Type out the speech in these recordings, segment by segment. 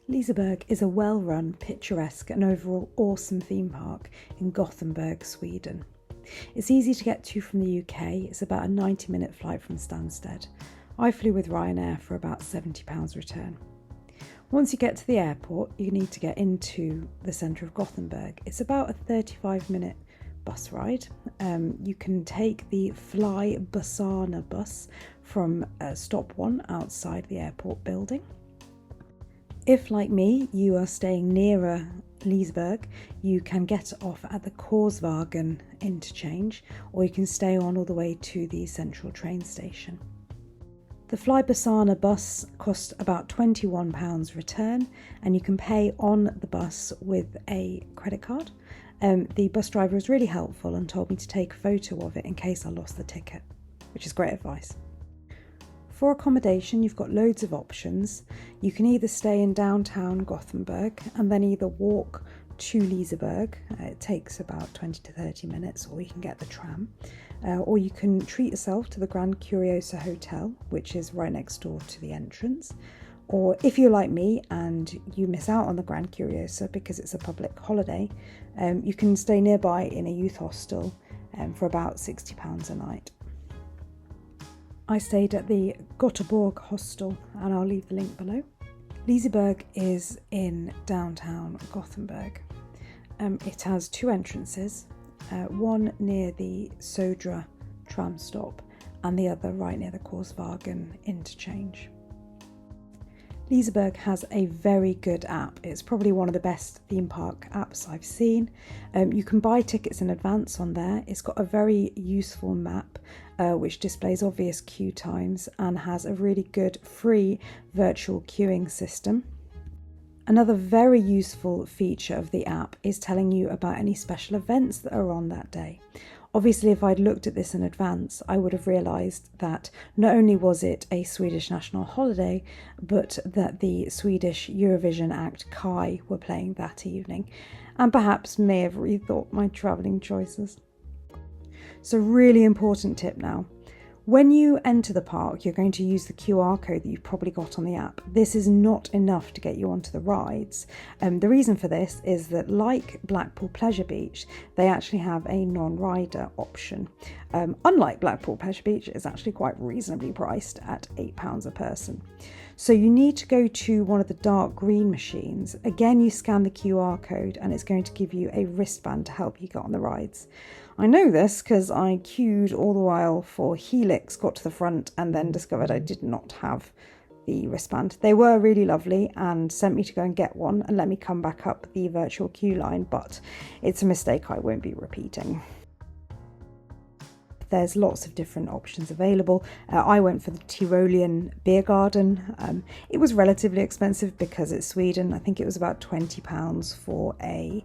Liseberg is a well-run, picturesque and overall awesome theme park in Gothenburg, Sweden. It's easy to get to from the UK, it's about a 90-minute flight from Stansted. I flew with Ryanair for about £70 return. Once you get to the airport, you need to get into the centre of Gothenburg. It's about a 35-minute bus ride. You can take the Fly Bussarna bus from stop 1 outside the airport building. If, like me, you are staying nearer Liseberg, you can get off at the Korsvägen interchange, or you can stay on all the way to the central train station. The Fly Bussarna bus costs about £21 return, and you can pay on the bus with a credit card. The bus driver was really helpful and told me to take a photo of it in case I lost the ticket, which is great advice. For accommodation, you've got loads of options. You can either stay in downtown Gothenburg and then either walk to Liseberg. It takes about 20 to 30 minutes, or you can get the tram. Or you can treat yourself to the Grand Curiosa Hotel, which is right next door to the entrance. Or if you're like me and you miss out on the Grand Curiosa because it's a public holiday, you can stay nearby in a youth hostel for about £60 a night. I stayed at the Göteborg hostel, and I'll leave the link below. Liseberg is in downtown Gothenburg. It has 2 entrances, one near the Södra tram stop and the other right near the Korsvägen interchange. Liseberg has a very good app. It's probably one of the best theme park apps I've seen. You can buy tickets in advance on there. It's got a very useful map which displays obvious queue times and has a really good free virtual queuing system. Another very useful feature of the app is telling you about any special events that are on that day. Obviously, if I'd looked at this in advance, I would have realised that not only was it a Swedish national holiday, but that the Swedish Eurovision act Kai were playing that evening, and perhaps may have rethought my travelling choices. So, really important tip now. When you enter the park, you're going to use the QR code that you've probably got on the app. This is not enough to get you onto the rides. The reason for this is that, like Blackpool Pleasure Beach, they actually have a non-rider option. Unlike Blackpool Pleasure Beach, it's actually quite reasonably priced at £8 a person. So you need to go to one of the dark green machines. Again, you scan the QR code and it's going to give you a wristband to help you get on the rides. I know this because I queued all the while for Helix, got to the front and then discovered I did not have the wristband. They were really lovely and sent me to go and get one and let me come back up the virtual queue line, but it's a mistake I won't be repeating. There's lots of different options available. I went for the Tyrolean beer garden. It was relatively expensive because it's Sweden. I think it was about £20 for a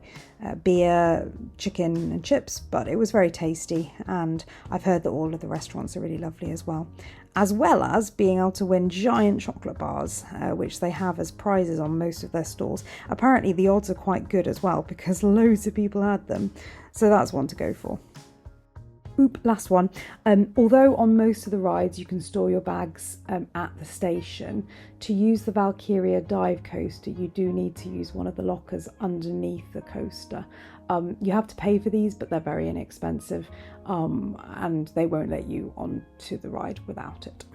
beer, chicken and chips, but it was very tasty, and I've heard that all of the restaurants are really lovely as well as being able to win giant chocolate bars, which they have as prizes on most of their stores. Apparently the odds are quite good as well because loads of people had them, so that's one to go for. Last one. Although on most of the rides you can store your bags at the station, to use the Valkyria dive coaster you do need to use one of the lockers underneath the coaster. You have to pay for these, but they're very inexpensive, and they won't let you onto the ride without it.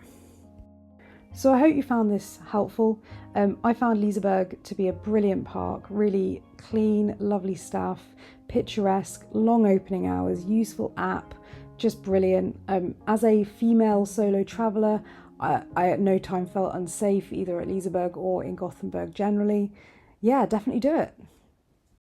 So I hope you found this helpful. I found Liseberg to be a brilliant park, really clean, lovely staff, picturesque, long opening hours, useful app, just brilliant. As a female solo traveller, I at no time felt unsafe either at Liseberg or in Gothenburg generally. Yeah, definitely do it.